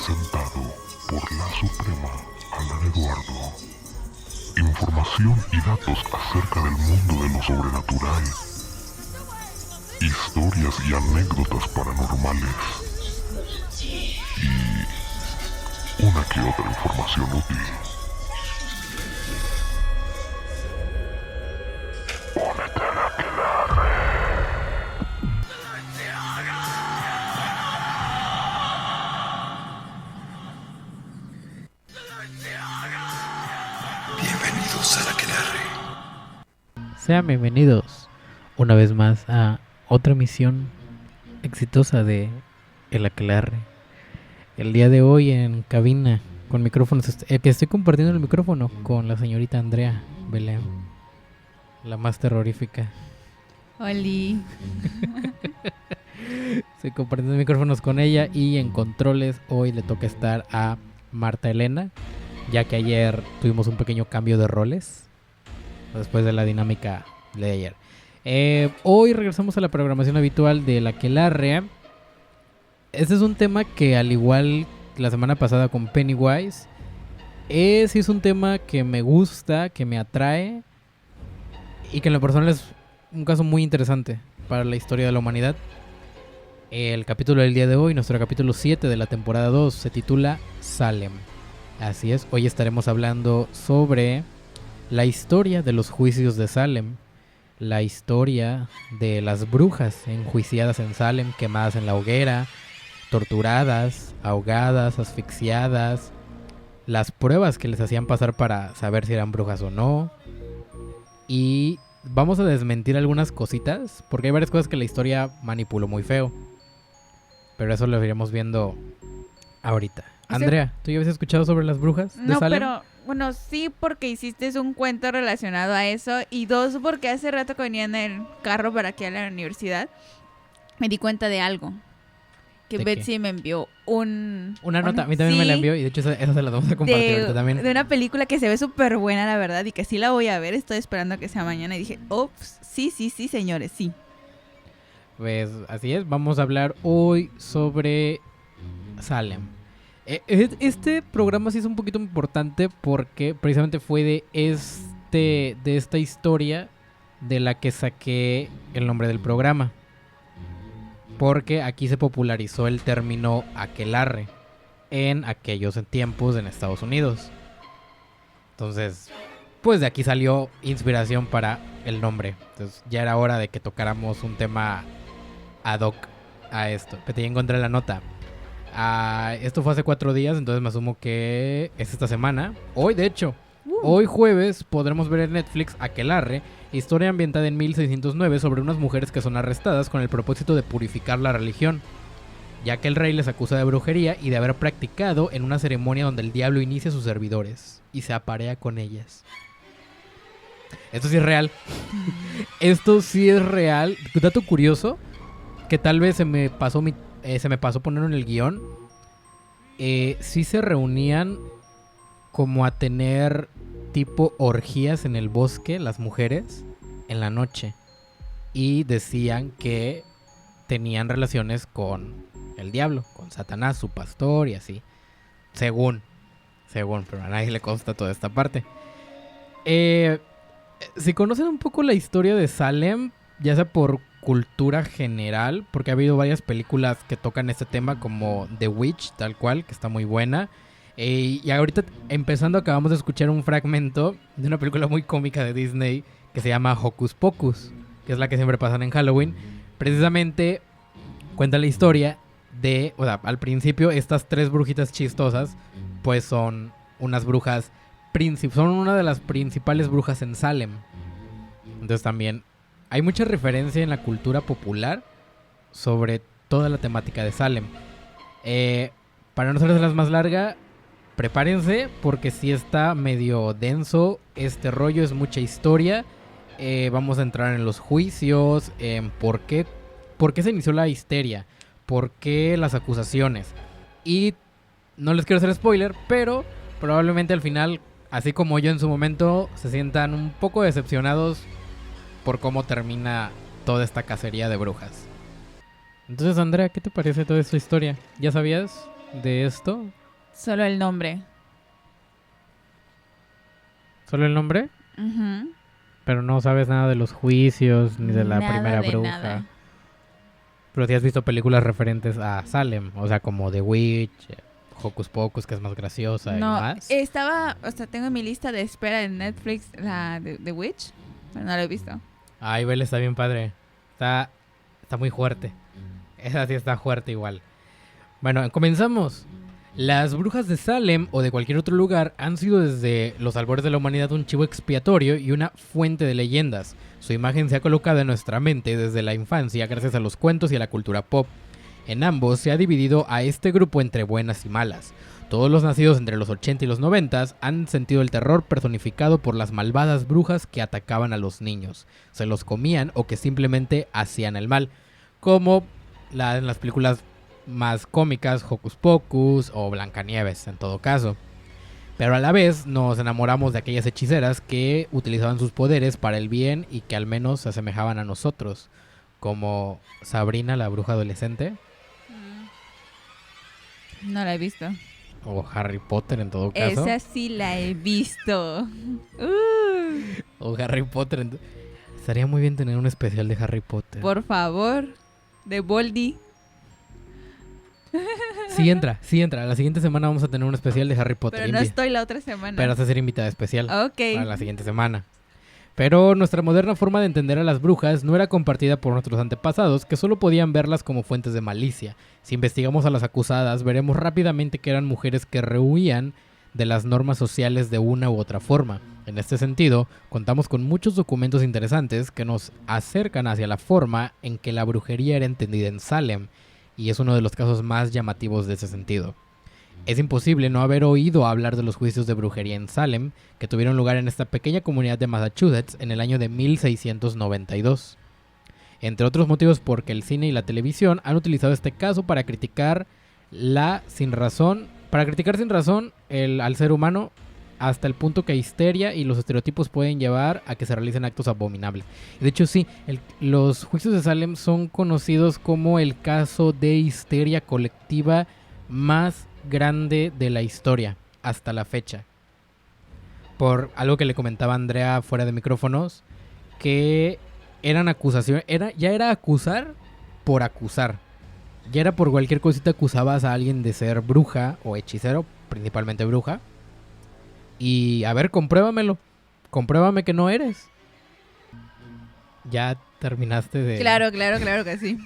presentado por la Suprema Alan Eduardo. Información y datos acerca del mundo de lo sobrenatural. Historias y anécdotas paranormales. Y una que otra información útil. Únete a la Aquelarre. Bienvenidos a la Aquelarre. Sean bienvenidos una vez más a otra misión exitosa de El Aquelarre. El día de hoy en cabina con micrófonos, que estoy compartiendo el micrófono con la señorita Andrea Belén, la más terrorífica. Oli. Estoy compartiendo micrófonos con ella y en controles hoy le toca estar a Marta Elena, ya que ayer tuvimos un pequeño cambio de roles después de la dinámica de ayer. Hoy regresamos a la programación habitual de La Aquelarre. Este es un tema que, al igual que la semana pasada con Pennywise, sí es un tema que me gusta, que me atrae y que en lo personal es un caso muy interesante para la historia de la humanidad. El capítulo del día de hoy, nuestro capítulo 7 de la temporada 2, se titula Salem. Así es, hoy estaremos hablando sobre la historia de los juicios de Salem, la historia de las brujas enjuiciadas en Salem, quemadas en la hoguera, torturadas, ahogadas, asfixiadas, las pruebas que les hacían pasar para saber si eran brujas o no. Y vamos a desmentir algunas cositas, porque hay varias cosas que la historia manipuló muy feo. Pero eso lo iremos viendo ahorita. Andrea, ¿tú ya habías escuchado sobre las brujas de Salem? No, pero bueno, sí, porque hiciste un cuento relacionado a eso. Y dos, porque hace rato que venía en el carro para aquí a la universidad, me di cuenta de algo. Que ¿De Betsy qué? me envió Una nota, a mí también me la envió y de hecho esa se la vamos a compartir ahorita también. de una película que se ve súper buena, la verdad, y que sí la voy a ver. Estoy esperando a que sea mañana. Y dije, ups, sí, señores, sí. Pues así es, vamos a hablar hoy sobre Salem. Este programa sí es un poquito importante porque precisamente fue de esta historia de la que saqué el nombre del programa. Porque aquí se popularizó el término aquelarre en aquellos tiempos en Estados Unidos. Entonces, pues de aquí salió inspiración para el nombre. Entonces ya era hora de que tocáramos un tema ad hoc a esto. Pero ya encontré la nota. Esto fue hace 4 días, entonces me asumo que es esta semana. Hoy, de hecho, hoy jueves podremos ver en Netflix Aquelarre, historia ambientada en 1609 sobre unas mujeres que son arrestadas con el propósito de purificar la religión, ya que el rey les acusa de brujería y de haber practicado en una ceremonia donde el diablo inicia a sus servidores y se aparea con ellas. Esto sí es real. Esto sí es real. Dato curioso, que tal vez se me pasó ponerlo en el guión. Sí se reunían como a tener tipo orgías en el bosque las mujeres en la noche y decían que tenían relaciones con el diablo, con Satanás, su pastor y así, según, pero a nadie le consta toda esta parte. Si conocen un poco la historia de Salem, ya sea por cultura general, porque ha habido varias películas que tocan este tema como The Witch, tal cual, que está muy buena. Y ahorita empezando acabamos de escuchar un fragmento de una película muy cómica de Disney que se llama Hocus Pocus, que es la que siempre pasan en Halloween. Precisamente cuenta la historia de, o sea, al principio estas 3 brujitas chistosas pues son unas brujas, son una de las principales brujas en Salem. Entonces también hay mucha referencia en la cultura popular sobre toda la temática de Salem. Para no hacerse las más larga, prepárense porque sí está medio denso este rollo, es mucha historia. Vamos a entrar en los juicios, en por qué se inició la histeria, por qué las acusaciones. Y no les quiero hacer spoiler, pero probablemente al final, así como yo en su momento, se sientan un poco decepcionados por cómo termina toda esta cacería de brujas. Entonces, Andrea, ¿qué te parece toda esta historia? ¿Ya sabías de esto? Solo el nombre. ¿Solo el nombre? Ujú. Pero no sabes nada de los juicios ni de la Nada primera de bruja. nada. Pero sí has visto películas referentes a Salem, o sea, como The Witch, Hocus Pocus, que es más graciosa y No, más. tengo en mi lista de espera en Netflix la de The Witch, pero no la he visto. Ay, Belle está bien padre. Está muy fuerte. Esa sí está fuerte igual. Bueno, comenzamos. Las brujas de Salem o de cualquier otro lugar han sido desde los albores de la humanidad un chivo expiatorio y una fuente de leyendas. Su imagen se ha colocado en nuestra mente desde la infancia gracias a los cuentos y a la cultura pop. En ambos se ha dividido a este grupo entre buenas y malas. Todos los nacidos entre los 80 y los 90 han sentido el terror personificado por las malvadas brujas que atacaban a los niños, se los comían o que simplemente hacían el mal, como en las películas más cómicas, Hocus Pocus o Blancanieves en todo caso. Pero a la vez nos enamoramos de aquellas hechiceras que utilizaban sus poderes para el bien y que al menos se asemejaban a nosotros, como Sabrina la bruja adolescente No la he visto. o Harry Potter en todo caso. Esa sí la he visto. O Harry Potter. Estaría muy bien tener un especial de Harry Potter. Por favor, de Boldy. Sí entra. La siguiente semana vamos a tener un especial de Harry Potter. Pero no estoy la otra semana. Pero vas a ser invitada especial Ok. para la siguiente semana. Pero nuestra moderna forma de entender a las brujas no era compartida por nuestros antepasados, que solo podían verlas como fuentes de malicia. Si investigamos a las acusadas, veremos rápidamente que eran mujeres que rehuían de las normas sociales de una u otra forma. En este sentido, contamos con muchos documentos interesantes que nos acercan hacia la forma en que la brujería era entendida en Salem, y es uno de los casos más llamativos de ese sentido. Es imposible no haber oído hablar de los juicios de brujería en Salem, que tuvieron lugar en esta pequeña comunidad de Massachusetts en el año de 1692. Entre otros motivos porque el cine y la televisión han utilizado este caso para criticar sin razón al ser humano, hasta el punto que histeria y los estereotipos pueden llevar a que se realicen actos abominables. De hecho, sí, los juicios de Salem son conocidos como el caso de histeria colectiva más grande de la historia hasta la fecha. Por algo que le comentaba a Andrea fuera de micrófonos, que eran acusaciones, ya era acusar por acusar. Ya era por cualquier cosita acusabas a alguien de ser bruja o hechicero, principalmente bruja. Y a ver, compruébamelo. Compruébame que no eres. Ya terminaste de... Claro que sí.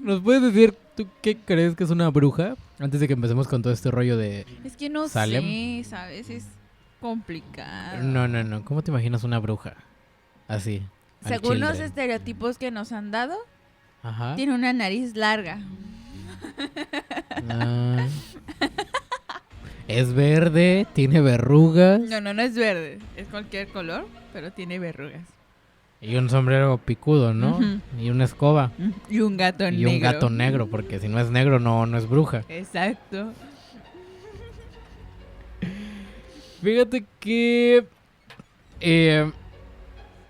¿Nos puedes decir tú qué crees que es una bruja? Antes de que empecemos con todo este rollo de... Es que no Salem. sé, ¿sabes? Es complicado. No. ¿Cómo te imaginas una bruja? Así. al Según los children. estereotipos que nos han dado, Ajá. tiene una nariz larga. Ah. Es verde, tiene verrugas. No es verde. Es cualquier color, pero tiene verrugas. Y un sombrero picudo, ¿no? Ujú. Y una escoba. Y un gato Y negro. un gato negro, porque si no es negro, no es bruja. Exacto. Fíjate que...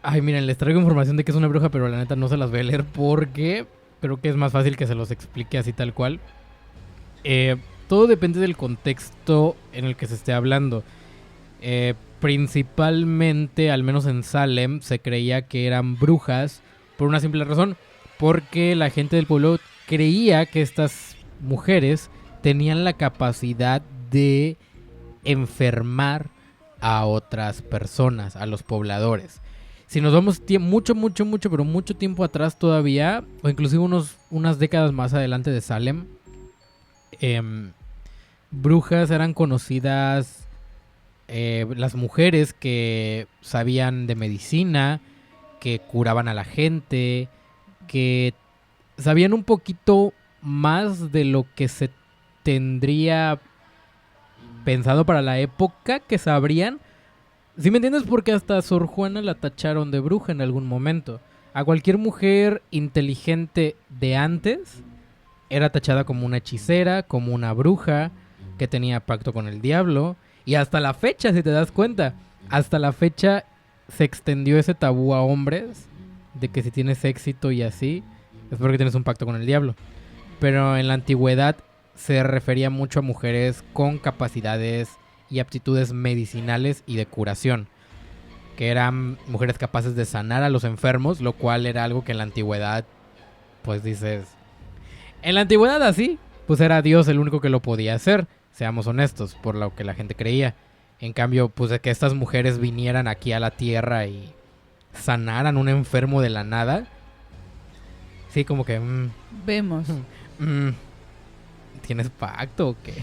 Ay, miren, les traigo información de que es una bruja, pero la neta no se las voy a leer porque creo que es más fácil que se los explique así tal cual. Todo depende del contexto en el que se esté hablando. Principalmente, al menos en Salem, se creía que eran brujas por una simple razón. Porque la gente del pueblo creía que estas mujeres tenían la capacidad de enfermar a otras personas, a los pobladores. Si nos vamos mucho tiempo atrás todavía, o inclusive unas décadas más adelante de Salem, brujas eran conocidas las mujeres que sabían de medicina, que curaban a la gente, que sabían un poquito más de lo que se tendría pensado para la época que sabrían. ¿Sí me entiendes? Porque hasta a Sor Juana la tacharon de bruja en algún momento. A cualquier mujer inteligente de antes era tachada como una hechicera, como una bruja que tenía pacto con el diablo. Y hasta la fecha, si te das cuenta, hasta la fecha se extendió ese tabú a hombres de que si tienes éxito y así, es porque tienes un pacto con el diablo. pero en la antigüedad se refería mucho a mujeres con capacidades y aptitudes medicinales y de curación, que eran mujeres capaces de sanar a los enfermos, lo cual era algo que en la antigüedad, pues dices, en la antigüedad así, pues era Dios el único que lo podía hacer, seamos honestos, por lo que la gente creía. En cambio, pues de que estas mujeres vinieran aquí a la tierra y sanaran a un enfermo de la nada, sí, como que... Vemos. ¿Tienes pacto o qué?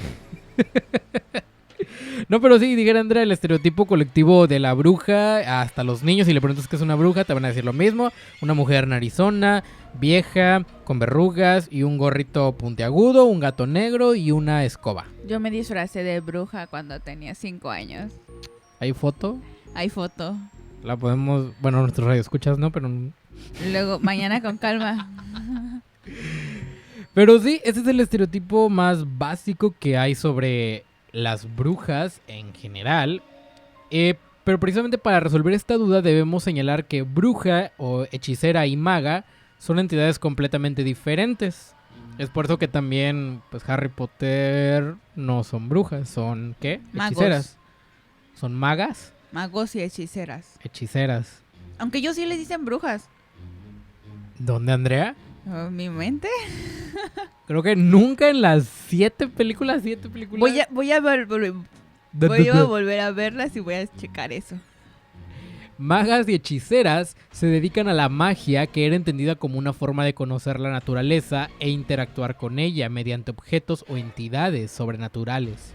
No, pero sí, dijera Andrea, el estereotipo colectivo de la bruja, hasta los niños, si le preguntas qué es una bruja, te van a decir lo mismo. Una mujer narizona, vieja, con verrugas y un gorrito puntiagudo, un gato negro y una escoba. Yo me disfracé de bruja cuando tenía 5 años. ¿Hay foto? Hay foto. La podemos... Bueno, nuestros radioescuchas no, pero... Luego, mañana con calma. Pero sí, ese es el estereotipo más básico que hay sobre las brujas en general. Pero precisamente para resolver esta duda debemos señalar que bruja o hechicera y maga son entidades completamente diferentes. Es por eso que también pues Harry Potter no son brujas, son ¿qué? Magos. Hechiceras. ¿Son magas? Magos y hechiceras. Hechiceras. Aunque ellos sí les dicen brujas. ¿Dónde, Andrea? ¿Mi mente? Creo que nunca en las 7 películas. Voy a volver a verlas y voy a checar eso. Magas y hechiceras se dedican a la magia, que era entendida como una forma de conocer la naturaleza e interactuar con ella mediante objetos o entidades sobrenaturales.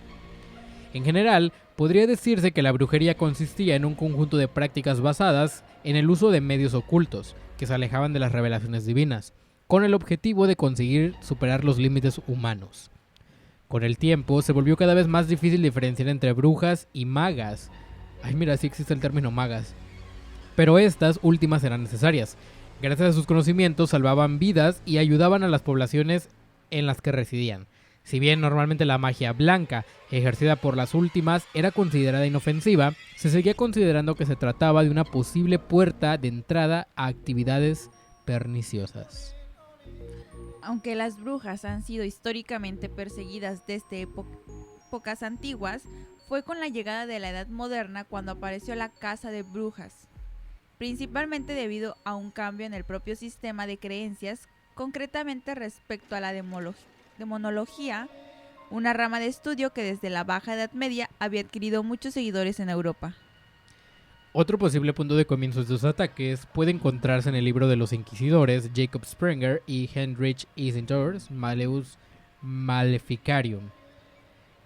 En general, podría decirse que la brujería consistía en un conjunto de prácticas basadas en el uso de medios ocultos, que se alejaban de las revelaciones divinas, con el objetivo de conseguir superar los límites humanos. Con el tiempo, se volvió cada vez más difícil diferenciar entre brujas y magas. Ay, mira, sí existe el término magas. Pero estas últimas eran necesarias. Gracias a sus conocimientos salvaban vidas y ayudaban a las poblaciones en las que residían. Si bien normalmente la magia blanca, ejercida por las últimas, era considerada inofensiva, se seguía considerando que se trataba de una posible puerta de entrada a actividades perniciosas. Aunque las brujas han sido históricamente perseguidas desde épocas antiguas, fue con la llegada de la Edad Moderna cuando apareció la caza de brujas, principalmente debido a un cambio en el propio sistema de creencias, concretamente respecto a la demonología, una rama de estudio que desde la Baja Edad Media había adquirido muchos seguidores en Europa. Otro posible punto de comienzo de sus ataques puede encontrarse en el libro de los inquisidores Jacob Sprenger y Heinrich Isingers, Malleus Maleficarium.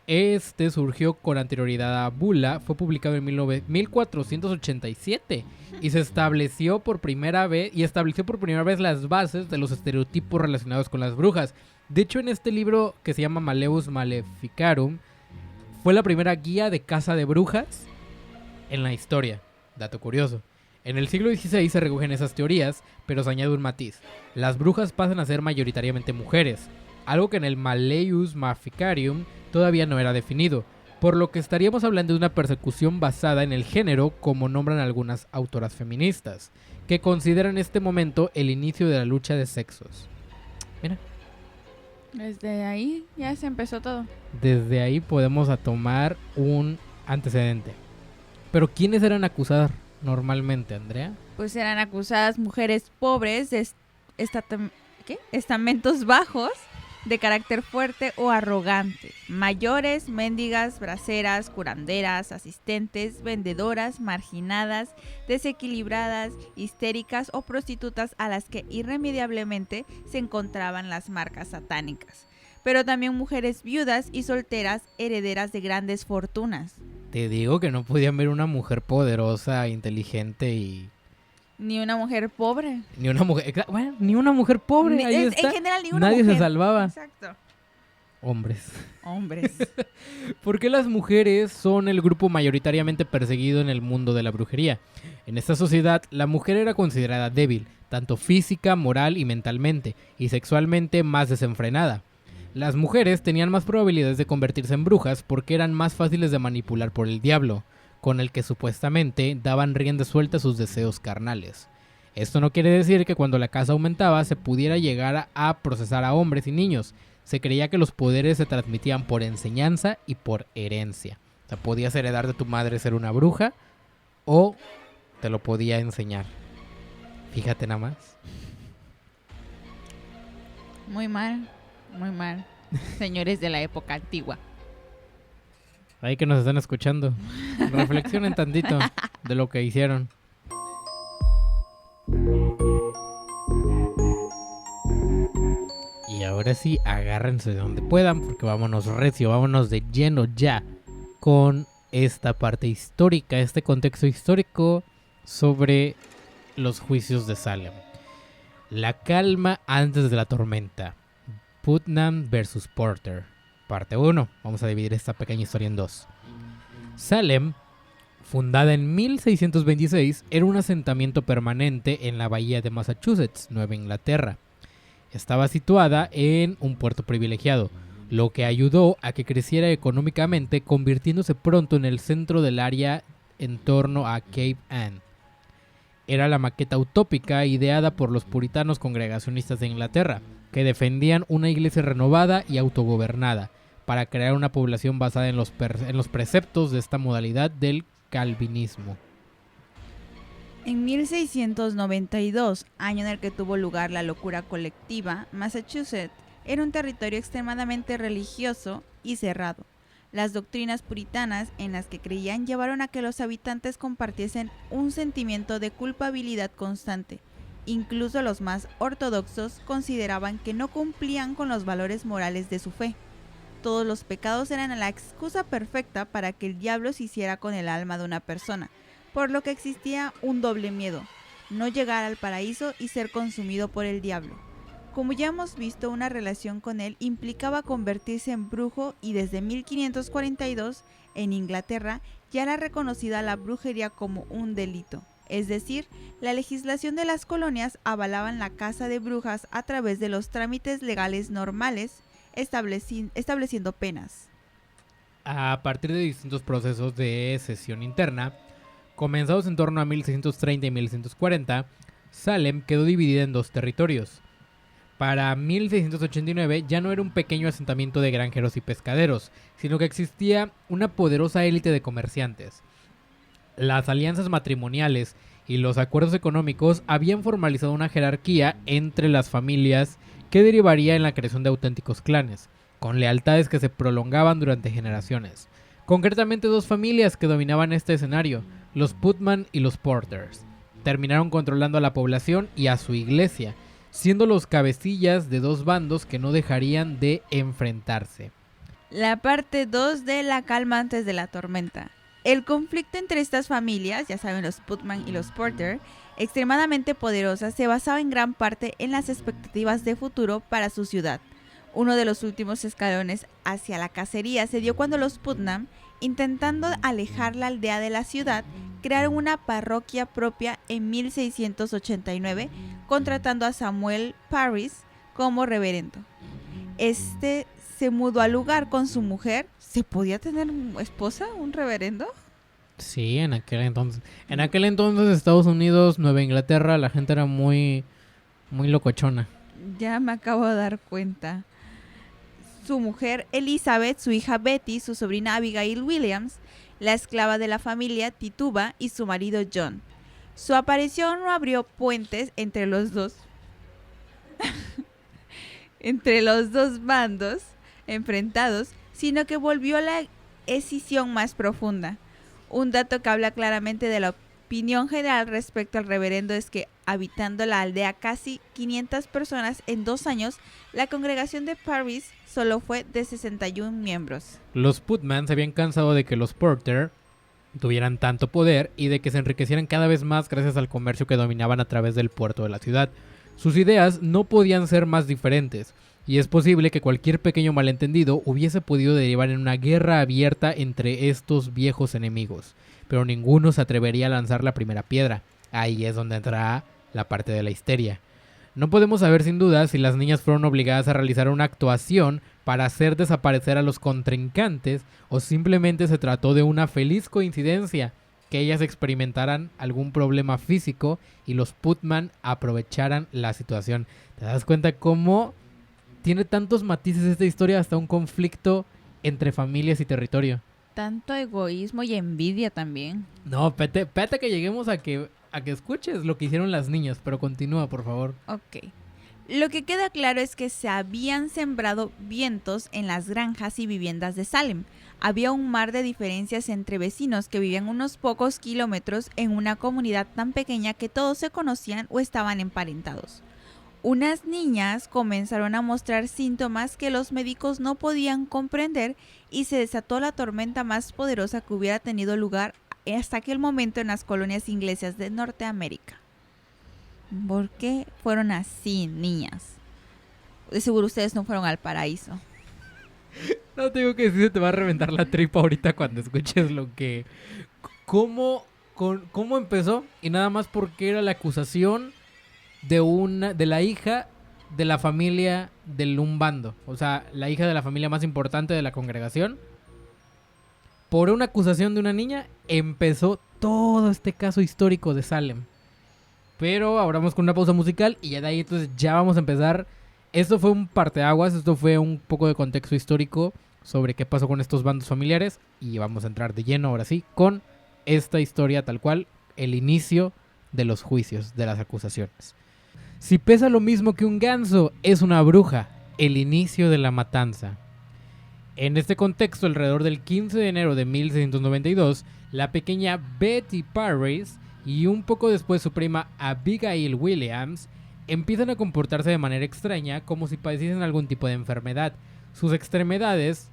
Este surgió con anterioridad a Bula, fue publicado en 1487 y estableció por primera vez las bases de los estereotipos relacionados con las brujas. De hecho, en este libro que se llama Malleus Maleficarum, fue la primera guía de caza de brujas en la historia. Dato curioso. En el siglo XVI se recogen esas teorías, pero se añade un matiz. Las brujas pasan a ser mayoritariamente mujeres, algo que en el Malleus Maleficarium todavía no era definido, por lo que estaríamos hablando de una persecución basada en el género, como nombran algunas autoras feministas, que consideran este momento el inicio de la lucha de sexos. Mira. Desde ahí ya se empezó todo. Desde ahí podemos tomar un antecedente. Pero ¿quiénes eran acusadas normalmente, Andrea? Pues eran acusadas mujeres pobres de estamentos bajos, de carácter fuerte o arrogante, mayores, mendigas, braceras, curanderas, asistentes, vendedoras, marginadas, desequilibradas, histéricas o prostitutas a las que irremediablemente se encontraban las marcas satánicas, pero también mujeres viudas y solteras herederas de grandes fortunas. Te digo que no podían ver una mujer poderosa, inteligente y... Ni una mujer pobre. Ni una mujer... Bueno, ni una mujer pobre, ahí está. En general, ni una Nadie mujer. se salvaba. Exacto. Hombres. ¿Por qué las mujeres son el grupo mayoritariamente perseguido en el mundo de la brujería? En esta sociedad, la mujer era considerada débil, tanto física, moral y mentalmente, y sexualmente más desenfrenada. Las mujeres tenían más probabilidades de convertirse en brujas porque eran más fáciles de manipular por el diablo, con el que supuestamente daban rienda suelta a sus deseos carnales. Esto no quiere decir que cuando la casa aumentaba se pudiera llegar a procesar a hombres y niños. Se creía que los poderes se transmitían por enseñanza y por herencia. O sea, podías heredar de tu madre ser una bruja o te lo podía enseñar. Fíjate nada más. Muy mal, señores de la época antigua. Ahí que nos están escuchando. Reflexionen tantito de lo que hicieron. Y ahora sí, agárrense de donde puedan, porque vámonos recio, vámonos de lleno ya con esta parte histórica, este contexto histórico sobre los juicios de Salem. La calma antes de la tormenta. Putnam versus Porter. Parte 1. Vamos a dividir esta pequeña historia en dos. Salem, fundada en 1626, era un asentamiento permanente en la bahía de Massachusetts, Nueva Inglaterra. Estaba situada en un puerto privilegiado, lo que ayudó a que creciera económicamente, convirtiéndose pronto en el centro del área en torno a Cape Ann. Era la maqueta utópica ideada por los puritanos congregacionistas de Inglaterra, que defendían una iglesia renovada y autogobernada, para crear una población basada en los preceptos de esta modalidad del calvinismo. En 1692, año en el que tuvo lugar la locura colectiva, Massachusetts era un territorio extremadamente religioso y cerrado. Las doctrinas puritanas en las que creían llevaron a que los habitantes compartiesen un sentimiento de culpabilidad constante. Incluso los más ortodoxos consideraban que no cumplían con los valores morales de su fe. Todos los pecados eran la excusa perfecta para que el diablo se hiciera con el alma de una persona, por lo que existía un doble miedo: no llegar al paraíso y ser consumido por el diablo. Como ya hemos visto, una relación con él implicaba convertirse en brujo, y desde 1542, en Inglaterra, ya era reconocida la brujería como un delito. Es decir, la legislación de las colonias avalaban la caza de brujas a través de los trámites legales normales, estableciendo penas. A partir de distintos procesos de secesión interna, comenzados en torno a 1630 y 1640, Salem quedó dividida en dos territorios. Para 1689 ya no era un pequeño asentamiento de granjeros y pescaderos, sino que existía una poderosa élite de comerciantes. Las alianzas matrimoniales y los acuerdos económicos habían formalizado una jerarquía entre las familias que derivaría en la creación de auténticos clanes, con lealtades que se prolongaban durante generaciones. Concretamente, dos familias que dominaban este escenario, los Putnam y los Porters, terminaron controlando a la población y a su iglesia, siendo los cabecillas de dos bandos que no dejarían de enfrentarse. La parte 2 de La calma antes de la tormenta. El conflicto entre estas familias, ya saben, los Putnam y los Porter, extremadamente poderosas, se basaba en gran parte en las expectativas de futuro para su ciudad. Uno de los últimos escalones hacia la cacería se dio cuando los Putnam, intentando alejar la aldea de la ciudad, crearon una parroquia propia en 1689, contratando a Samuel Parris como reverendo. Este se mudó al lugar con su mujer. ¿Se podía tener esposa, un reverendo? Sí, en aquel entonces. En aquel entonces, Estados Unidos, Nueva Inglaterra, la gente era muy locochona. Ya me acabo de dar cuenta. Su mujer Elizabeth, su hija Betty, su sobrina Abigail Williams, la esclava de la familia Tituba y su marido John. Su aparición no abrió puentes entre los dos bandos enfrentados, sino que volvió a la escisión más profunda. Un dato que habla claramente de la opinión general respecto al reverendo es que, habitando la aldea casi 500 personas en 2 años, la congregación de Parris solo fue de 61 miembros. Los Putnam se habían cansado de que los Porter tuvieran tanto poder y de que se enriquecieran cada vez más gracias al comercio que dominaban a través del puerto de la ciudad. Sus ideas no podían ser más diferentes, y es posible que cualquier pequeño malentendido hubiese podido derivar en una guerra abierta entre estos viejos enemigos, pero ninguno se atrevería a lanzar la primera piedra. Ahí es donde entrará la parte de la histeria. No podemos saber sin duda si las niñas fueron obligadas a realizar una actuación para hacer desaparecer a los contrincantes o simplemente se trató de una feliz coincidencia que ellas experimentaran algún problema físico y los Putman aprovecharan la situación. ¿Te das cuenta cómo tiene tantos matices esta historia, hasta un conflicto entre familias y territorio? Tanto egoísmo y envidia también. No, espérate que lleguemos a que escuches lo que hicieron las niñas, pero continúa, por favor. Ok. Lo que queda claro es que se habían sembrado vientos en las granjas y viviendas de Salem. Había un mar de diferencias entre vecinos que vivían unos pocos kilómetros en una comunidad tan pequeña que todos se conocían o estaban emparentados. Unas niñas comenzaron a mostrar síntomas que los médicos no podían comprender y se desató la tormenta más poderosa que hubiera tenido lugar hasta aquel momento en las colonias inglesas de Norteamérica. ¿Por qué fueron así, niñas? De seguro ustedes no fueron al paraíso. No te digo que sí se te va a reventar la tripa ahorita cuando escuches lo que... ¿Cómo empezó? Y nada más porque era la acusación de la hija de la familia del un bando. O sea, la hija de la familia más importante de la congregación. Por una acusación de una niña empezó todo este caso histórico de Salem. Pero ahora vamos con una pausa musical y ya de ahí entonces ya vamos a empezar. Esto fue un parteaguas, esto fue un poco de contexto histórico sobre qué pasó con estos bandos familiares. Y vamos a entrar de lleno ahora sí con esta historia tal cual, el inicio de los juicios, de las acusaciones. Si pesa lo mismo que un ganso, es una bruja, el inicio de la matanza. En este contexto, alrededor del 15 de enero de 1692, la pequeña Betty Parris y un poco después su prima Abigail Williams empiezan a comportarse de manera extraña, como si padeciesen algún tipo de enfermedad. Sus extremidades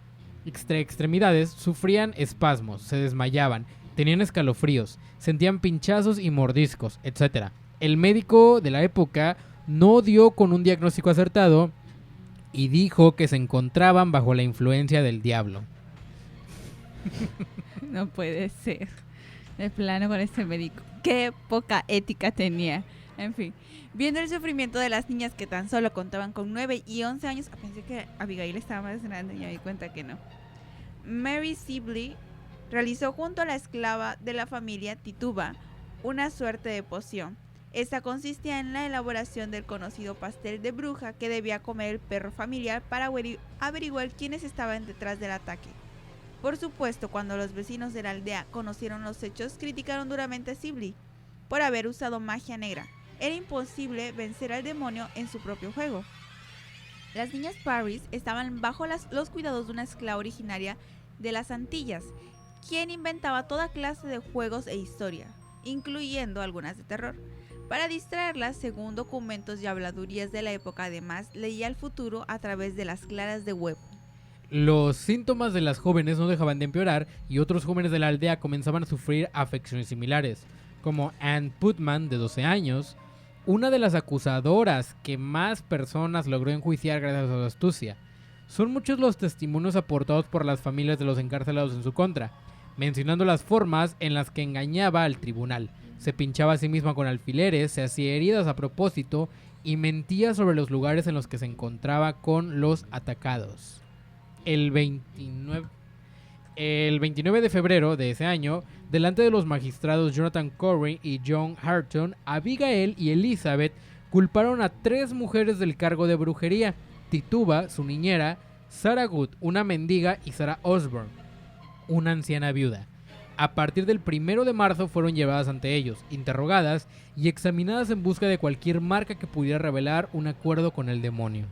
sufrían espasmos, se desmayaban, tenían escalofríos, sentían pinchazos y mordiscos, etc. El médico de la época no dio con un diagnóstico acertado y dijo que se encontraban bajo la influencia del diablo. No puede ser. De plano con este médico. Qué poca ética tenía. En fin, viendo el sufrimiento de las niñas que tan solo contaban con 9 y 11 años, pensé que Abigail estaba más grande y me di cuenta que no. Mary Sibley realizó junto a la esclava de la familia Tituba una suerte de poción. Esta consistía en la elaboración del conocido pastel de bruja que debía comer el perro familiar para averiguar quiénes estaban detrás del ataque. Por supuesto, cuando los vecinos de la aldea conocieron los hechos, criticaron duramente a Sibley por haber usado magia negra. Era imposible vencer al demonio en su propio juego. Las niñas Parris estaban bajo los cuidados de una esclava originaria de las Antillas, quien inventaba toda clase de juegos e historia, incluyendo algunas de terror. Para distraerlas, según documentos y habladurías de la época, además leía el futuro a través de las claras de huevo. Los síntomas de las jóvenes no dejaban de empeorar y otros jóvenes de la aldea comenzaban a sufrir afecciones similares, como Ann Putman, de 12 años, una de las acusadoras que más personas logró enjuiciar gracias a su astucia. Son muchos los testimonios aportados por las familias de los encarcelados en su contra, mencionando las formas en las que engañaba al tribunal. Se pinchaba a sí misma con alfileres, se hacía heridas a propósito y mentía sobre los lugares en los que se encontraba con los atacados. El 29 de febrero de ese año, delante de los magistrados Jonathan Corey y John Harton, Abigail y Elizabeth culparon a 3 mujeres del cargo de brujería: Tituba, su niñera, Sarah Good, una mendiga, y Sarah Osborne, una anciana viuda. A partir del 1 de marzo fueron llevadas ante ellos, interrogadas y examinadas en busca de cualquier marca que pudiera revelar un acuerdo con el demonio.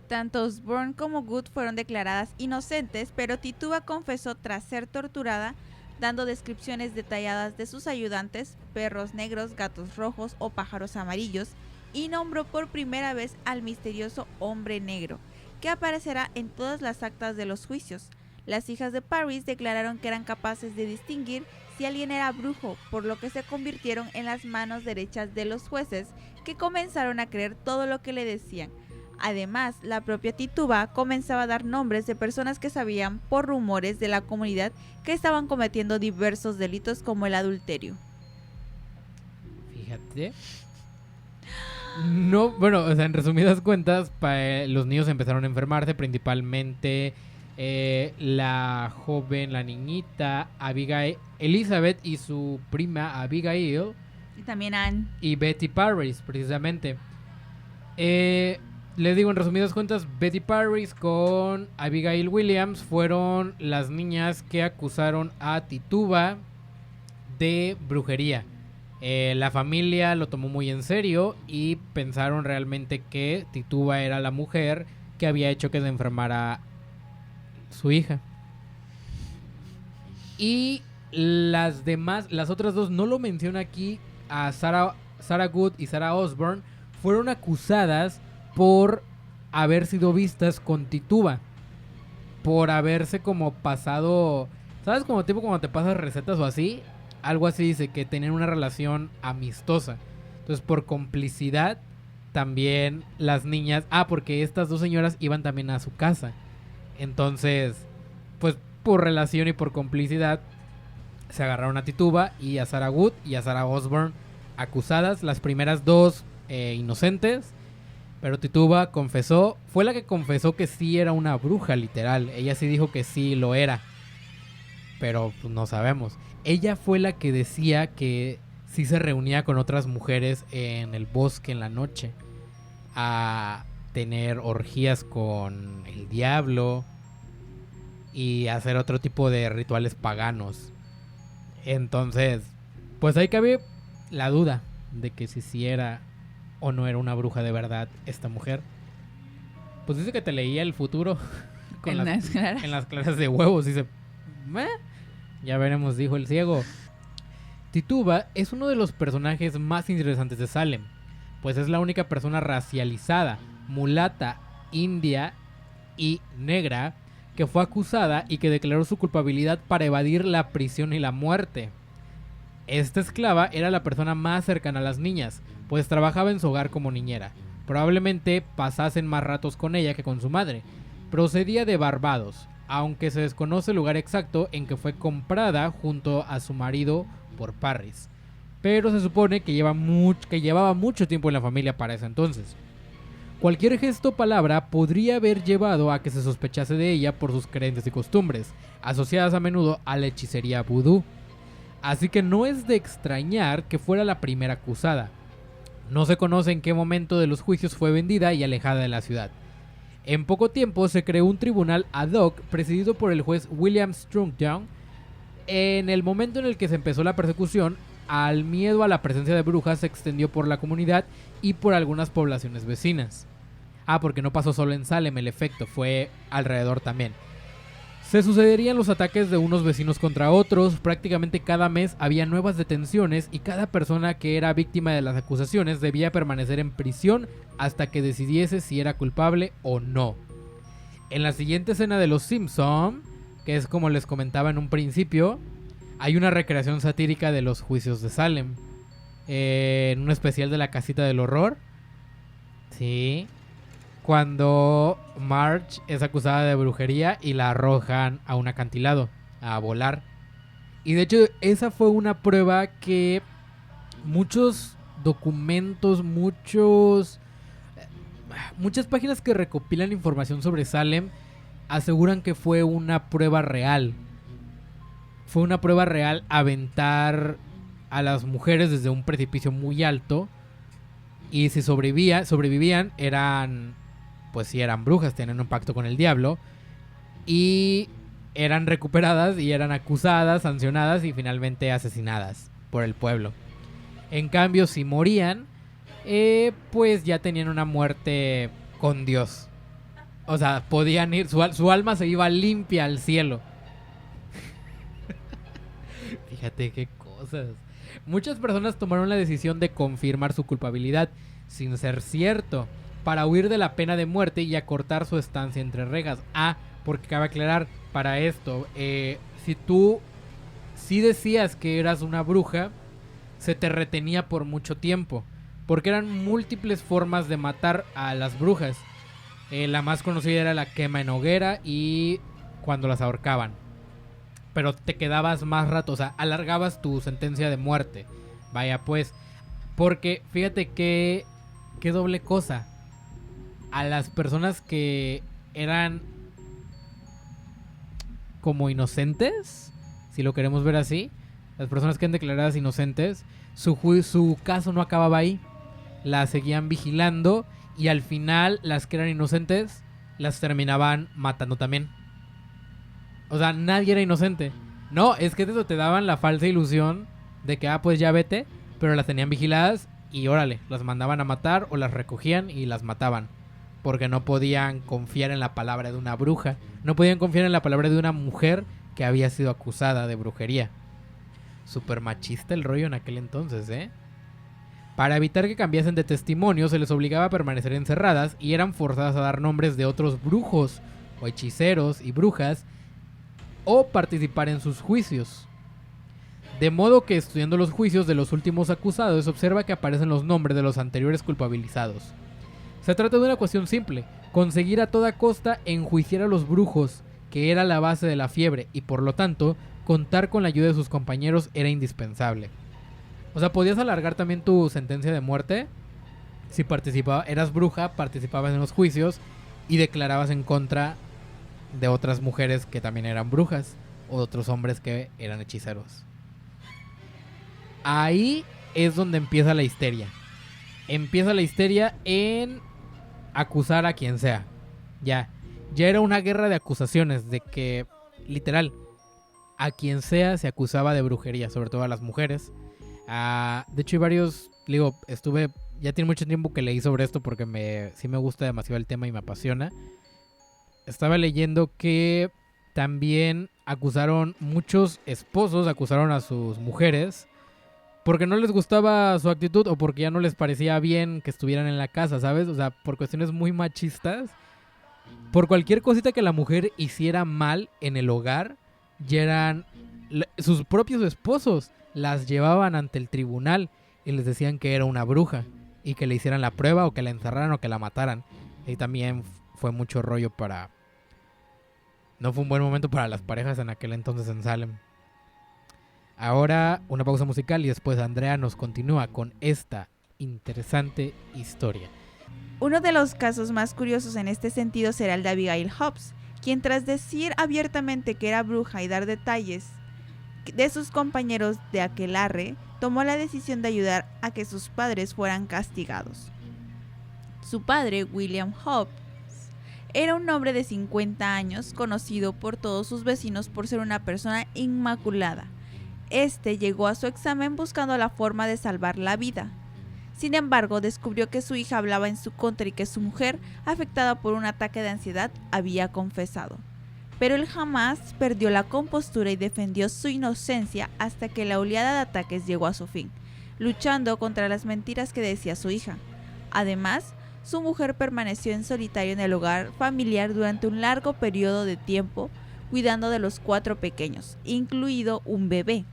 Tanto Osborne como Good fueron declaradas inocentes, pero Tituba confesó tras ser torturada, dando descripciones detalladas de sus ayudantes, perros negros, gatos rojos o pájaros amarillos, y nombró por primera vez al misterioso hombre negro, que aparecerá en todas las actas de los juicios. Las hijas de Parris declararon que eran capaces de distinguir si alguien era brujo, por lo que se convirtieron en las manos derechas de los jueces, que comenzaron a creer todo lo que le decían. Además, la propia Tituba comenzaba a dar nombres de personas que sabían por rumores de la comunidad que estaban cometiendo diversos delitos como el adulterio. Fíjate. No, bueno, o sea, en resumidas cuentas, los niños empezaron a enfermarse, principalmente la joven, la niñita Abigail, Elizabeth y su prima Abigail. Y también Anne. Y Betty Parris, precisamente. Les digo en resumidas cuentas, Betty Parris con Abigail Williams fueron las niñas que acusaron a Tituba de brujería. La familia lo tomó muy en serio y pensaron realmente que Tituba era la mujer que había hecho que se enfermara su hija. Y las demás, las otras dos, no lo menciona aquí, a Sarah Good y Sarah Osborne, fueron acusadas por haber sido vistas con Tituba, por haberse como pasado, ¿sabes? Como tipo cuando te pasas recetas o así, algo así, dice que tenían una relación amistosa. Entonces por complicidad también las niñas, porque estas dos señoras iban también a su casa, entonces pues por relación y por complicidad se agarraron a Tituba y a Sarah Good y a Sarah Osborne acusadas, las primeras dos inocentes. Pero Tituba confesó, fue la que confesó que sí era una bruja, literal. Ella sí dijo que sí lo era. Pero pues, no sabemos. Ella fue la que decía que sí se reunía con otras mujeres en el bosque en la noche a tener orgías con el diablo y hacer otro tipo de rituales paganos. Entonces, pues ahí cabe la duda de que si sí era o no era una bruja de verdad esta mujer. Pues dice que te leía el futuro con en las claras de huevos. Dice, ya veremos, dijo el ciego. Tituba es uno de los personajes más interesantes de Salem, pues es la única persona racializada, mulata, india y negra que fue acusada y que declaró su culpabilidad para evadir la prisión y la muerte. Esta esclava era la persona más cercana a las niñas, pues trabajaba en su hogar como niñera. Probablemente pasasen más ratos con ella que con su madre. Procedía de Barbados, aunque se desconoce el lugar exacto en que fue comprada junto a su marido por Parris. Pero se supone que llevaba mucho tiempo en la familia para ese entonces. Cualquier gesto o palabra podría haber llevado a que se sospechase de ella por sus creencias y costumbres, asociadas a menudo a la hechicería vudú. Así que no es de extrañar que fuera la primera acusada. No se conoce en qué momento de los juicios fue vendida y alejada de la ciudad. En poco tiempo se creó un tribunal ad hoc presidido por el juez William Strungdown. En el momento en el que se empezó la persecución, al miedo a la presencia de brujas se extendió por la comunidad y por algunas poblaciones vecinas. Porque no pasó solo en Salem el efecto, fue alrededor también. Se sucederían los ataques de unos vecinos contra otros, prácticamente cada mes había nuevas detenciones y cada persona que era víctima de las acusaciones debía permanecer en prisión hasta que decidiese si era culpable o no. En la siguiente escena de Los Simpson, que es como les comentaba en un principio, hay una recreación satírica de los juicios de Salem, en un especial de la Casita del Horror. Sí. Cuando Marge es acusada de brujería y la arrojan a un acantilado a volar. Y de hecho esa fue una prueba que muchos documentos, muchas páginas que recopilan información sobre Salem aseguran que fue una prueba real. Fue una prueba real aventar a las mujeres desde un precipicio muy alto. Y si sobrevivían eran... pues sí eran brujas, tenían un pacto con el diablo. Y eran recuperadas y eran acusadas, sancionadas y finalmente asesinadas por el pueblo. En cambio, si morían, pues ya tenían una muerte con Dios. O sea, podían ir, su alma se iba limpia al cielo. Fíjate qué cosas. Muchas personas tomaron la decisión de confirmar su culpabilidad, sin ser cierto, para huir de la pena de muerte y acortar su estancia entre rejas. Porque cabe aclarar, para esto, si tú sí decías que eras una bruja, se te retenía por mucho tiempo, porque eran múltiples formas de matar a las brujas. La más conocida era la quema en hoguera y cuando las ahorcaban. Pero te quedabas más rato, o sea, alargabas tu sentencia de muerte. Vaya pues, porque fíjate qué doble cosa. A las personas que eran como inocentes, si lo queremos ver así, las personas que eran declaradas inocentes, su caso no acababa ahí. Las seguían vigilando y al final las que eran inocentes las terminaban matando también. O sea, nadie era inocente. No, es que eso te daban la falsa ilusión de que, pues ya vete, pero las tenían vigiladas y órale, las mandaban a matar o las recogían y las mataban. Porque no podían confiar en la palabra de una bruja. No podían confiar en la palabra de una mujer que había sido acusada de brujería. Súper machista el rollo en aquel entonces, ¿eh? Para evitar que cambiasen de testimonio, se les obligaba a permanecer encerradas y eran forzadas a dar nombres de otros brujos o hechiceros y brujas o participar en sus juicios. De modo que estudiando los juicios de los últimos acusados, se observa que aparecen los nombres de los anteriores culpabilizados. Se trata de una cuestión simple: conseguir a toda costa enjuiciar a los brujos, que era la base de la fiebre, y por lo tanto, contar con la ayuda de sus compañeros era indispensable. O sea, podías alargar también tu sentencia de muerte si eras bruja, participabas en los juicios y declarabas en contra de otras mujeres que también eran brujas o de otros hombres que eran hechiceros. Ahí es donde empieza la histeria. Empieza la histeria en acusar a quien sea. Ya era una guerra de acusaciones, de que literal a quien sea se acusaba de brujería, sobre todo a las mujeres. De hecho hay varios, ya tiene mucho tiempo que leí sobre esto porque sí me gusta demasiado el tema y me apasiona. Estaba leyendo que también muchos esposos acusaron a sus mujeres porque no les gustaba su actitud o porque ya no les parecía bien que estuvieran en la casa, ¿sabes? O sea, por cuestiones muy machistas. Por cualquier cosita que la mujer hiciera mal en el hogar, ya eran sus propios esposos. Las llevaban ante el tribunal y les decían que era una bruja y que le hicieran la prueba o que la encerraran o que la mataran. Y también fue mucho rollo no fue un buen momento para las parejas en aquel entonces en Salem. Ahora una pausa musical y después Andrea nos continúa con esta interesante historia. Uno de los casos más curiosos en este sentido será el de Abigail Hobbs, quien tras decir abiertamente que era bruja y dar detalles de sus compañeros de aquelarre, tomó la decisión de ayudar a que sus padres fueran castigados. Su padre, William Hobbs, era un hombre de 50 años, conocido por todos sus vecinos por ser una persona inmaculada. Este llegó a su examen buscando la forma de salvar la vida. Sin embargo, descubrió que su hija hablaba en su contra y que su mujer, afectada por un ataque de ansiedad, había confesado. Pero él jamás perdió la compostura y defendió su inocencia hasta que la oleada de ataques llegó a su fin, luchando contra las mentiras que decía su hija. Además, su mujer permaneció en solitario en el hogar familiar durante un largo periodo de tiempo, cuidando de los 4 pequeños, incluido un bebé.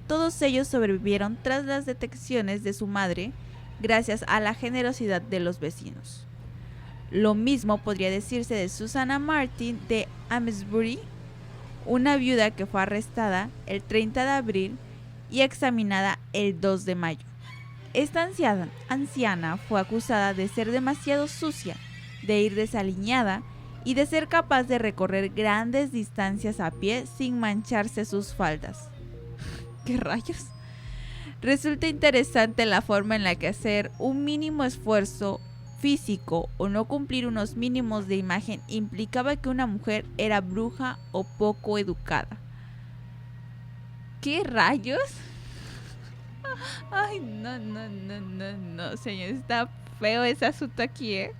Todos ellos sobrevivieron tras las detecciones de su madre, gracias a la generosidad de los vecinos. Lo mismo podría decirse de Susanna Martin de Amesbury, una viuda que fue arrestada el 30 de abril y examinada el 2 de mayo. Esta anciana fue acusada de ser demasiado sucia, de ir desaliñada y de ser capaz de recorrer grandes distancias a pie sin mancharse sus faldas. ¿Qué rayos? Resulta interesante la forma en la que hacer un mínimo esfuerzo físico o no cumplir unos mínimos de imagen implicaba que una mujer era bruja o poco educada. ¿Qué rayos? Ay, no, señor, está feo ese asunto aquí, ¿eh?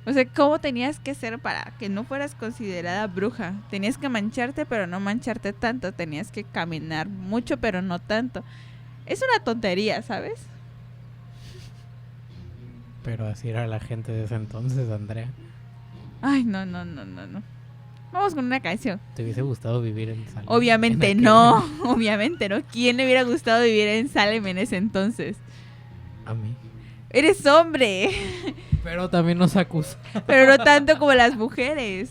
O sea, ¿cómo tenías que ser para que no fueras considerada bruja? Tenías que mancharte, pero no mancharte tanto. Tenías que caminar mucho, pero no tanto. Es una tontería, ¿sabes? Pero así era la gente de ese entonces, Andrea. Ay, no. Vamos con una canción. ¿Te hubiese gustado vivir en Salem? Obviamente no. ¿Quién le hubiera gustado vivir en Salem en ese entonces? A mí. ¡Eres hombre! Pero también nos acusa. Pero no tanto como las mujeres.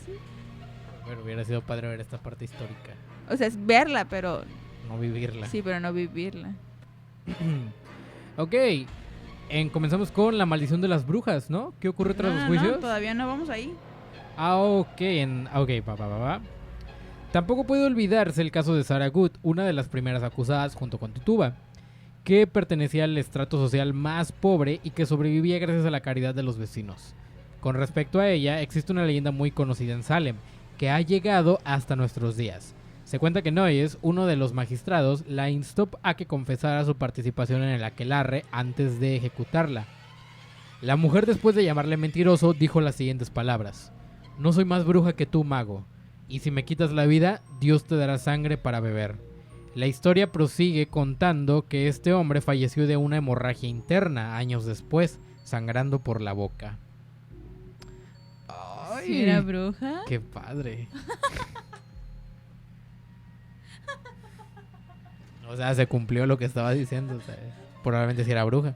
Bueno, hubiera sido padre ver esta parte histórica. O sea, es verla, pero... no vivirla. Sí, pero no vivirla. Ok. Comenzamos con la maldición de las brujas, ¿no? ¿Qué ocurre tras los juicios? No, todavía no vamos ahí. Ok, va. Tampoco puede olvidarse el caso de Sarah Good, una de las primeras acusadas junto con Tituba, que pertenecía al estrato social más pobre y que sobrevivía gracias a la caridad de los vecinos. Con respecto a ella, existe una leyenda muy conocida en Salem, que ha llegado hasta nuestros días. Se cuenta que Noyes, uno de los magistrados, la instó a que confesara su participación en el aquelarre antes de ejecutarla. La mujer, después de llamarle mentiroso, dijo las siguientes palabras: "No soy más bruja que tú, mago, y si me quitas la vida, Dios te dará sangre para beber". La historia prosigue contando que este hombre falleció de una hemorragia interna años después, sangrando por la boca. Ay, ¿Sí era bruja? ¡Qué padre! O sea, se cumplió lo que estaba diciendo. O sea, probablemente sí era bruja.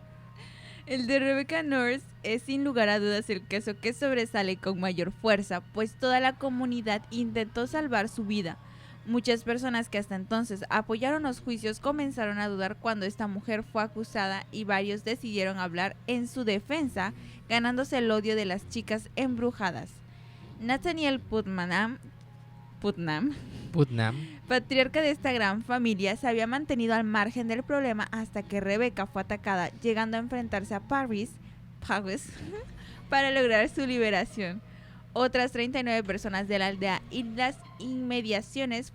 El de Rebecca Nurse es sin lugar a dudas el caso que sobresale con mayor fuerza, pues toda la comunidad intentó salvar su vida. Muchas personas que hasta entonces apoyaron los juicios comenzaron a dudar cuando esta mujer fue acusada y varios decidieron hablar en su defensa, ganándose el odio de las chicas embrujadas. Nathaniel Putnam, patriarca de esta gran familia, se había mantenido al margen del problema hasta que Rebecca fue atacada, llegando a enfrentarse a Parris para lograr su liberación. Otras 39 personas de la aldea y las inmediaciones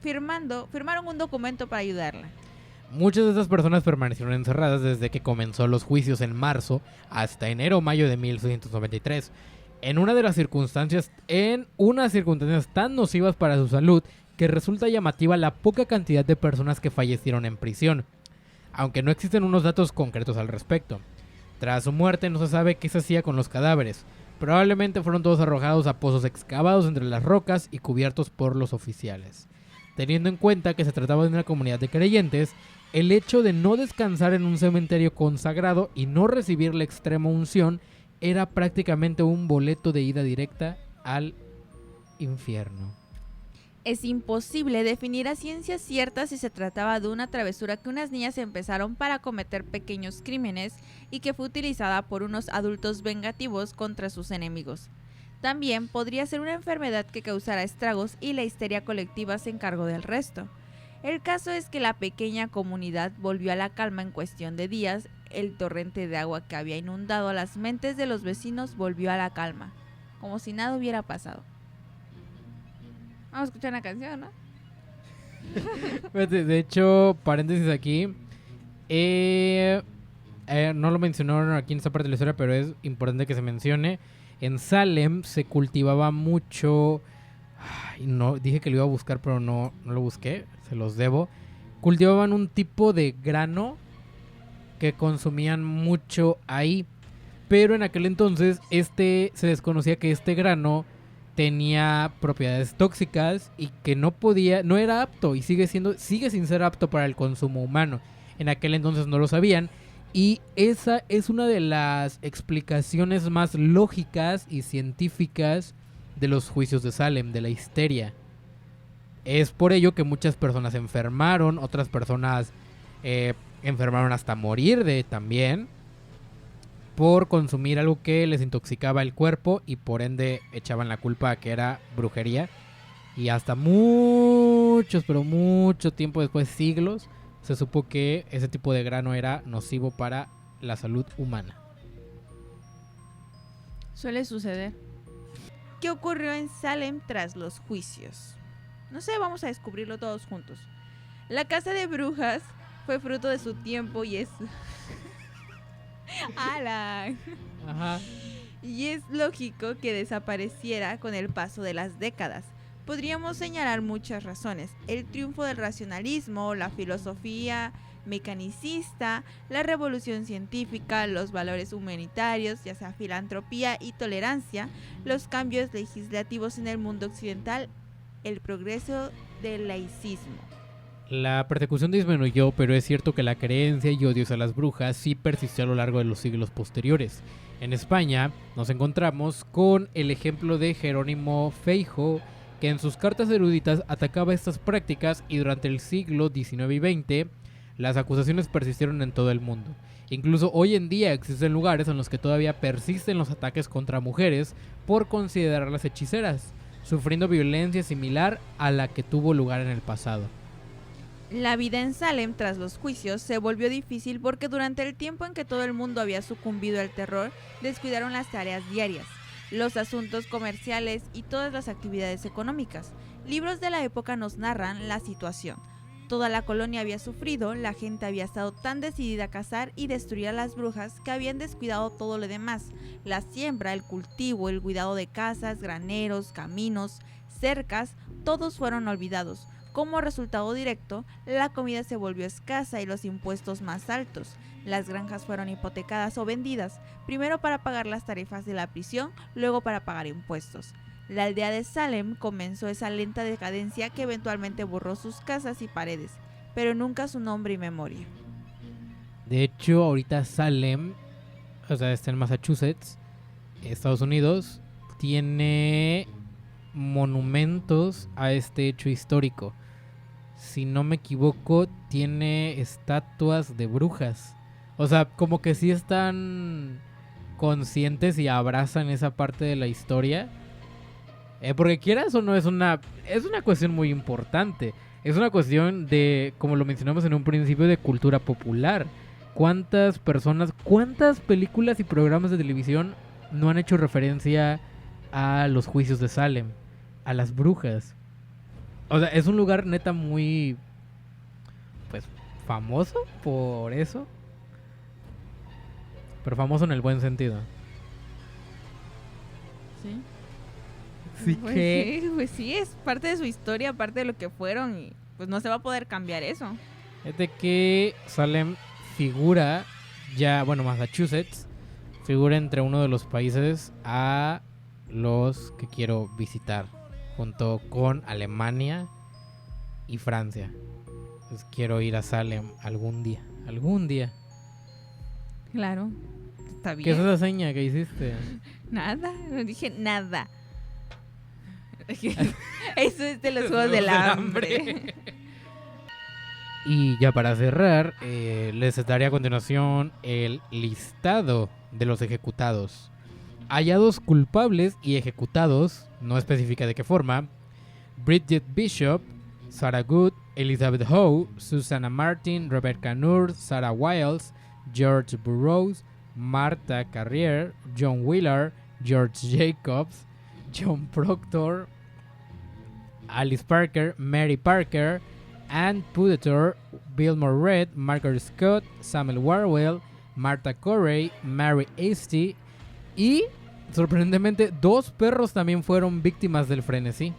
firmaron un documento para ayudarla. Muchas de estas personas permanecieron encerradas desde que comenzó los juicios en marzo hasta enero o mayo de 1693. En unas circunstancias tan nocivas para su salud que resulta llamativa la poca cantidad de personas que fallecieron en prisión, aunque no existen unos datos concretos al respecto. Tras su muerte no se sabe qué se hacía con los cadáveres. Probablemente fueron todos arrojados a pozos excavados entre las rocas y cubiertos por los oficiales. Teniendo en cuenta que se trataba de una comunidad de creyentes, el hecho de no descansar en un cementerio consagrado y no recibir la extrema unción era prácticamente un boleto de ida directa al infierno. Es imposible definir a ciencia cierta si se trataba de una travesura que unas niñas empezaron para cometer pequeños crímenes y que fue utilizada por unos adultos vengativos contra sus enemigos. También podría ser una enfermedad que causara estragos y la histeria colectiva se encargó del resto. El caso es que la pequeña comunidad volvió a la calma en cuestión de días. El torrente de agua que había inundado las mentes de los vecinos volvió a la calma, como si nada hubiera pasado. Vamos a escuchar una canción, ¿no? De hecho, paréntesis aquí. No lo mencionaron aquí en esta parte de la historia, pero es importante que se mencione. En Salem se cultivaba mucho. No, dije que lo iba a buscar, pero no lo busqué. Se los debo. Cultivaban un tipo de grano que consumían mucho ahí. Pero en aquel entonces se desconocía que este grano tenía propiedades tóxicas y que no era apto y sigue sin ser apto para el consumo humano. En aquel entonces no lo sabían y esa es una de las explicaciones más lógicas y científicas de los juicios de Salem, de la histeria. Es por ello que muchas personas enfermaron, otras personas enfermaron hasta morir también por consumir algo que les intoxicaba el cuerpo y por ende echaban la culpa a que era brujería. Y hasta mucho tiempo después, siglos, se supo que ese tipo de grano era nocivo para la salud humana. Suele suceder. ¿Qué ocurrió en Salem tras los juicios? No sé, vamos a descubrirlo todos juntos. La casa de brujas fue fruto de su tiempo y es... ¡Alan! Ajá. Y es lógico que desapareciera con el paso de las décadas. Podríamos señalar muchas razones: el triunfo del racionalismo, la filosofía mecanicista, la revolución científica, los valores humanitarios, ya sea filantropía y tolerancia, los cambios legislativos en el mundo occidental, el progreso del laicismo. La persecución disminuyó, pero es cierto que la creencia y odios a las brujas sí persistió a lo largo de los siglos posteriores. En España nos encontramos con el ejemplo de Jerónimo Feijóo, que en sus cartas eruditas atacaba estas prácticas, y durante el siglo XIX y XX las acusaciones persistieron en todo el mundo. Incluso hoy en día existen lugares en los que todavía persisten los ataques contra mujeres por considerarlas hechiceras. sufriendo violencia similar a la que tuvo lugar en el pasado. La vida en Salem tras los juicios se volvió difícil porque durante el tiempo en que todo el mundo había sucumbido al terror, descuidaron las tareas diarias, los asuntos comerciales y todas las actividades económicas. Libros de la época nos narran la situación. Toda la colonia había sufrido, la gente había estado tan decidida a cazar y destruir a las brujas que habían descuidado todo lo demás: la siembra, el cultivo, el cuidado de casas, graneros, caminos, cercas, todos fueron olvidados. Como resultado directo, la comida se volvió escasa y los impuestos más altos. Las granjas fueron hipotecadas o vendidas, primero para pagar las tarifas de la prisión, luego para pagar impuestos. La aldea de Salem comenzó esa lenta decadencia que eventualmente borró sus casas y paredes, pero nunca su nombre y memoria. De hecho, ahorita Salem, o sea, está en Massachusetts, Estados Unidos, tiene monumentos a este hecho histórico. Si no me equivoco, tiene estatuas de brujas. O sea, como que sí están conscientes y abrazan esa parte de la historia. Porque quieras o no, es una cuestión muy importante. Es una cuestión de, como lo mencionamos en un principio, de cultura popular. ¿Cuántas personas, cuántas películas y programas de televisión no han hecho referencia a los juicios de Salem, a las brujas? O sea, es un lugar neta muy, pues, famoso por eso. Pero famoso en el buen sentido. Sí. Así Pues que... sí, pues sí, es parte de su historia, parte de lo que fueron y pues no se va a poder cambiar eso. Es de que Salem figura ya, bueno, Massachusetts figura entre uno de los países a los que quiero visitar, junto con Alemania y Francia. Pues quiero ir a Salem algún día. Claro, está bien. ¿Qué es esa seña que hiciste? Nada, no dije nada. Eso es de los Juegos del Hambre. Y ya para cerrar, les daré a continuación el listado de los ejecutados. Hallados culpables y ejecutados, no especifica de qué forma: Bridget Bishop, Sarah Good, Elizabeth Howe, Susanna Martin, Rebecca Noor, Sarah Wiles, George Burroughs, Martha Carrier, John Wheeler, George Jacobs, John Proctor, Alice Parker, Mary Parker, Ann Pudetor, Bill Moret, Margaret Scott, Samuel Warwell, Martha Corey, Mary Hasty y, sorprendentemente, 2 perros también fueron víctimas del frenesí.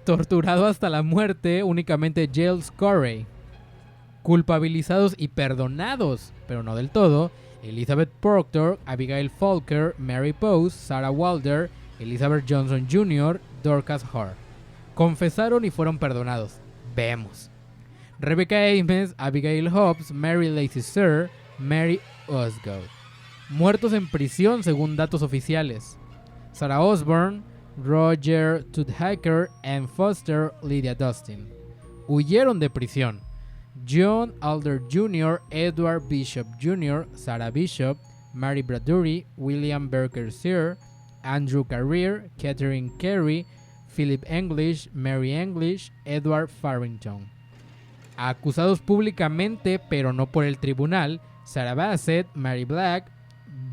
Torturado hasta la muerte únicamente Giles Corey. Culpabilizados y perdonados, pero no del todo, Elizabeth Proctor, Abigail Falker, Mary Pose, Sarah Walder, Elizabeth Johnson Jr., Dorcas Hart. Confesaron y fueron perdonados. Vemos. Rebecca Ames, Abigail Hobbs, Mary Lacey Sir, Mary Osgood. Muertos en prisión según datos oficiales: Sarah Osborne, Roger Tudhaker, Ann Foster, Lydia Dustin. Huyeron de prisión: John Alder Jr., Edward Bishop Jr., Sarah Bishop, Mary Bradbury, William Berker Sr., Andrew Carrier, Catherine Carey, Philip English, Mary English, Edward Farrington. Acusados públicamente pero no por el tribunal: Sarah Bassett, Mary Black,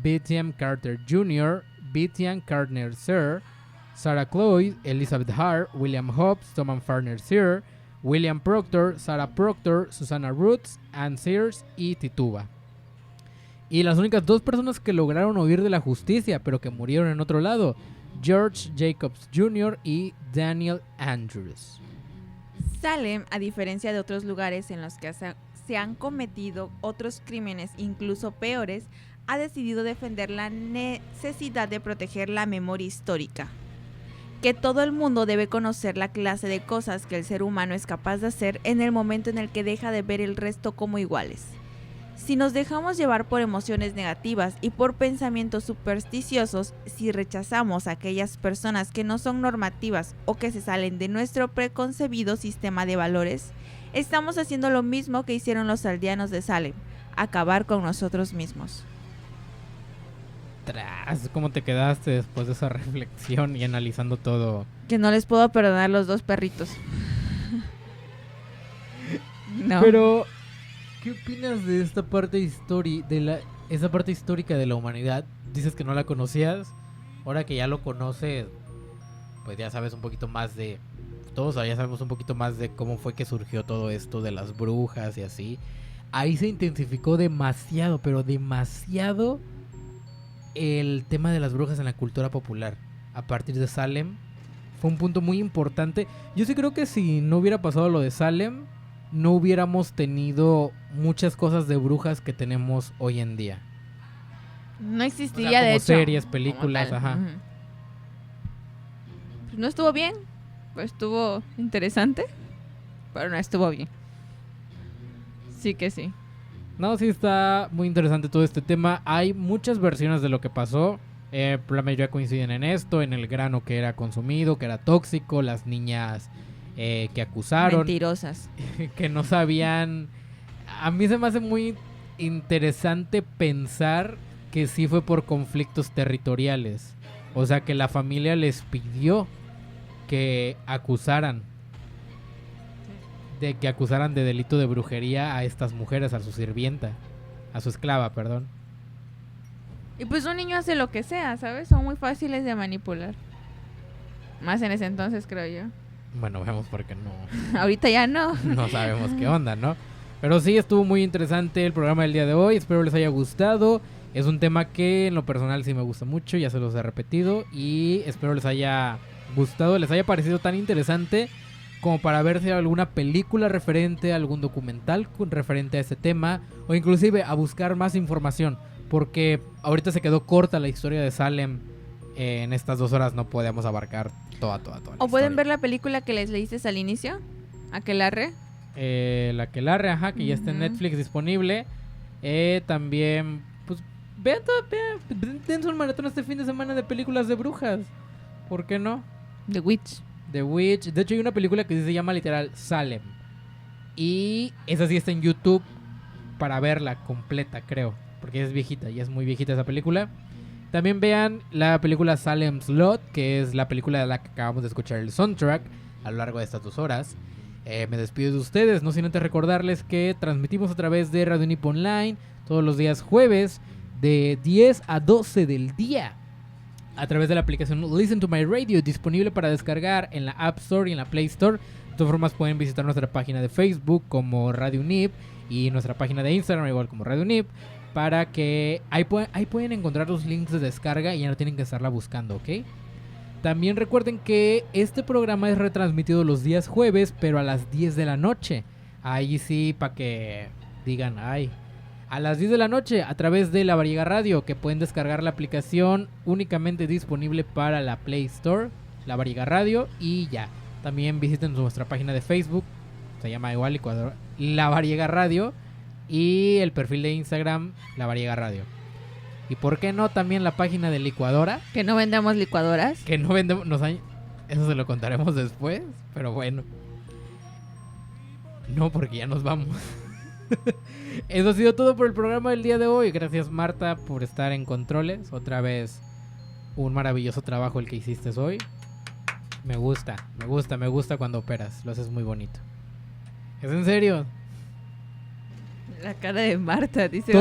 B.T.M. Carter Jr., B.T.M. Carter Sr., Sarah Cloyd, Elizabeth Hart, William Hobbs, Thomas Farner Sr., William Proctor, Sarah Proctor, Susanna Roots, Ann Sears y Tituba. Y las únicas 2 personas que lograron huir de la justicia pero que murieron en otro lado: George Jacobs Jr. y Daniel Andrews. Salem, a diferencia de otros lugares en los que se han cometido otros crímenes incluso peores, ha decidido defender la necesidad de proteger la memoria histórica. Que todo el mundo debe conocer la clase de cosas que el ser humano es capaz de hacer en el momento en el que deja de ver el resto como iguales. Si nos dejamos llevar por emociones negativas y por pensamientos supersticiosos, si rechazamos a aquellas personas que no son normativas o que se salen de nuestro preconcebido sistema de valores, estamos haciendo lo mismo que hicieron los aldeanos de Salem: acabar con nosotros mismos. Tras, ¿cómo te quedaste después de esa reflexión y analizando todo? Que no les puedo perdonar los 2 perritos. No. Pero, ¿qué opinas de esta parte esa parte histórica de la humanidad? Dices que no la conocías. Ahora que ya lo conoces, pues ya sabes un poquito más de... Todos ya sabemos un poquito más de cómo fue que surgió todo esto de las brujas y así. Ahí se intensificó demasiado, pero demasiado el tema de las brujas en la cultura popular. A partir de Salem, fue un punto muy importante. Yo sí creo que si no hubiera pasado lo de Salem, no hubiéramos tenido muchas cosas de brujas que tenemos hoy en día. No O existiría, sea, como de hecho. series, películas, Como tal. ajá. Ujú. Pues no estuvo bien. Pues estuvo interesante. Pero no estuvo bien. Sí que sí. No, sí está muy interesante todo este tema. Hay muchas versiones de lo que pasó. La mayoría coinciden en esto, en el grano que era consumido, que era tóxico, las niñas que acusaron, Mentirosas. que no sabían. A mí se me hace muy interesante pensar que sí fue por conflictos territoriales. O sea, que la familia les pidió que acusaran de delito de brujería a estas mujeres, a su sirvienta, a su esclava, perdón. Y pues un niño hace lo que sea, ¿sabes? Son muy fáciles de manipular. Más en ese entonces, creo yo. Bueno, vemos porque Ahorita ya no. no sabemos qué onda, ¿no? Pero sí, estuvo muy interesante el programa del día de hoy. Espero les haya gustado. Es un tema que en lo personal sí me gusta mucho, ya se los he repetido. Y espero les haya gustado, les haya parecido tan interesante como para ver si hay alguna película referente, algún documental referente a este tema, o inclusive a buscar más información, porque ahorita se quedó corta la historia de Salem. En estas 2 horas no podemos abarcar toda la O pueden historia. ver la película que les leíste al inicio. Aquelarre. La Aquelarre, ajá, que ya está en Ujú. Netflix disponible. También, pues, vean, dense un maratón este fin de semana de películas de brujas. ¿Por qué no? The Witch. The Witch. De hecho, hay una película que se llama literal Salem. Y esa sí está en YouTube para verla completa, creo. Porque es viejita, ya es muy viejita esa película. También vean la película Salem Slot, que es la película de la que acabamos de escuchar el soundtrack a lo largo de estas 2 horas. Me despido de ustedes, no sin antes recordarles que transmitimos a través de Radio Nip Online todos los días jueves de 10 a 12 del día a través de la aplicación Listen to My Radio, disponible para descargar en la App Store y en la Play Store. De todas formas pueden visitar nuestra página de Facebook como Radio Nip y nuestra página de Instagram igual como Radio Nip, para que ahí pueden encontrar los links de descarga y ya no tienen que estarla buscando, ¿ok? También recuerden que este programa es retransmitido los días jueves, pero a las 10 de la noche. Ahí sí, para que digan, ay, a las 10 de la noche a través de La Variega Radio, que pueden descargar la aplicación únicamente disponible para la Play Store, La Variega Radio, y ya. También visiten nuestra página de Facebook, se llama igual La Variega Radio, y el perfil de Instagram, La Variega Radio. Y por qué no también la página de Licuadora, Que no vendamos licuadoras. que no vendemos, eso se lo contaremos después, pero bueno. No, porque ya nos vamos. Eso ha sido todo por el programa del día de hoy. Gracias, Marta, por estar en controles. Otra vez un maravilloso trabajo el que hiciste hoy. Me gusta cuando operas. Lo haces muy bonito. ¿Es en serio? La cara de Marta, dice.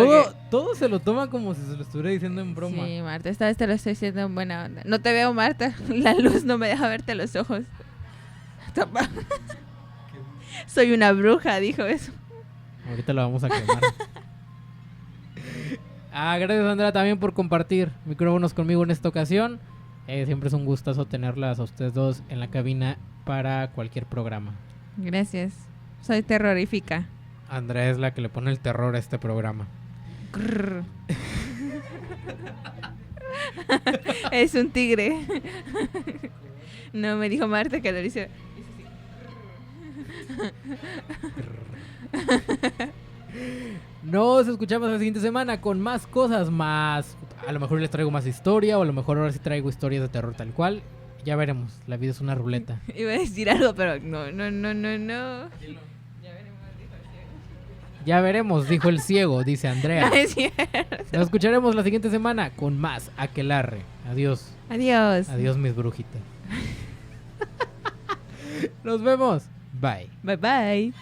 Todo se lo toma como si se lo estuviera diciendo en broma. Sí, Marta, esta vez te lo estoy diciendo en buena onda. No te veo, Marta. La luz no me deja verte los ojos. Tapa. Soy una bruja, dijo eso. Ahorita lo vamos a quemar. Gracias, Andrea, también por compartir micrófonos conmigo en esta ocasión. Siempre es un gustazo tenerlas a ustedes dos en la cabina para cualquier programa. Gracias. Soy terrorífica. Andrea es la que le pone el terror a este programa. Grrr. Es un tigre. No, me dijo Marta que lo hice. Nos escuchamos la siguiente semana con más cosas, más... A lo mejor les traigo más historia, o a lo mejor ahora sí traigo historias de terror tal cual. Ya veremos, la vida es una ruleta. Iba a decir algo, pero no. Ya veremos, Ya veremos, dijo el ciego, dice Andrea. No es cierto. Nos escucharemos la siguiente semana con más Aquelarre. Adiós. Adiós. Adiós, mis brujitas. Nos vemos. Bye. Bye bye.